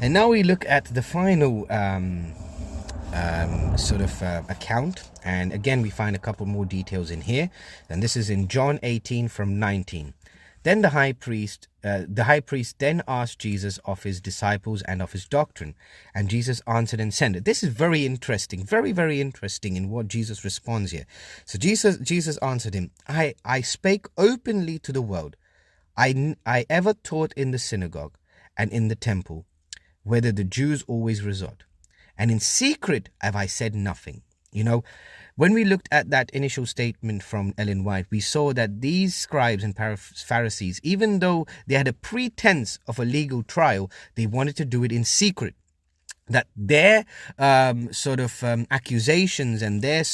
And now we look at the final account, and again we find a couple more details in here, and this is in John 18 from 19. Then the high priest then asked Jesus of his disciples and of his doctrine, and Jesus answered and said, this is very interesting, very, very interesting in what Jesus responds here. So Jesus answered him, I spake openly to the world. I ever taught in the synagogue and in the temple, whether the Jews always resort, and in secret have I said nothing. When we looked at that initial statement from Ellen White, we saw that these scribes and Pharisees, even though they had a pretense of a legal trial, they wanted to do it in secret. That their accusations and their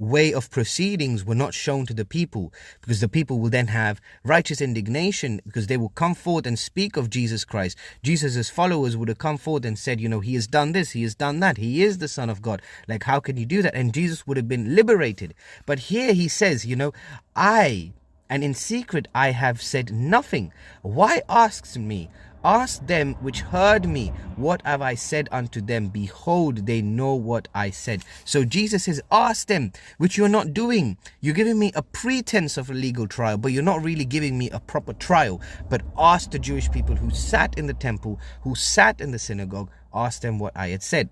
way of proceedings were not shown to the people, because the people will then have righteous indignation, because they will come forth and speak of Jesus Christ. Jesus' followers would have come forth and said, he has done this, he has done that, he is the Son of God. Like, how can you do that? And Jesus would have been liberated. But here he says, and in secret I have said nothing. Why asks me? Ask them which heard me, what have I said unto them? Behold, they know what I said. So Jesus says, ask them, which you're not doing. You're giving me a pretense of a legal trial, but you're not really giving me a proper trial. But ask the Jewish people who sat in the temple, who sat in the synagogue, ask them what I had said.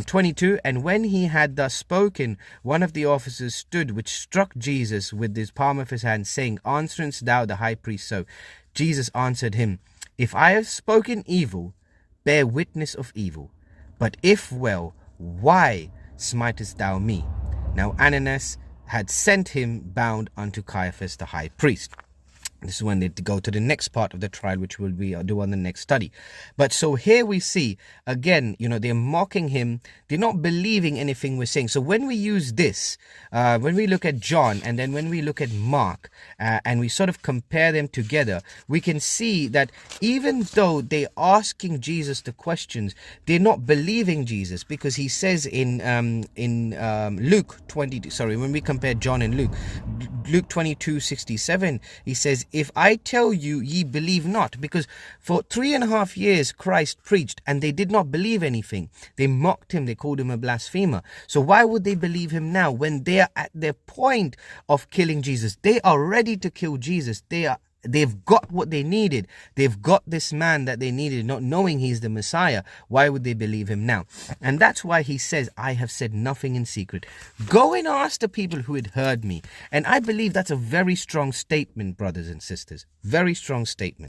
22, and when he had thus spoken, one of the officers stood, which struck Jesus with his palm of his hand, saying, answerest thou the high priest so? Jesus answered him, if I have spoken evil, bear witness of evil. But if well, why smitest thou me? Now Ananias had sent him bound unto Caiaphas the high priest. This is when they go to the next part of the trial, which will be do on the next study. But so here we see, again, they're mocking him. They're not believing anything we're saying. So when we use this, when we look at John and then when we look at Mark, and we sort of compare them together, we can see that even though they're asking Jesus the questions, they're not believing Jesus, because he says in Luke 22, when we compare John and Luke 22:67, he says, if I tell you, ye believe not. Because for 3.5 years Christ preached and they did not believe anything. They mocked him. They called him a blasphemer. So why would they believe him now when they are at their point of killing Jesus? They are ready to kill Jesus. They've got what they needed. They've got this man that they needed, not knowing he's the Messiah. Why would they believe him now? And that's why he says, I have said nothing in secret. Go and ask the people who had heard me. And I believe that's a very strong statement, brothers and sisters. Very strong statement.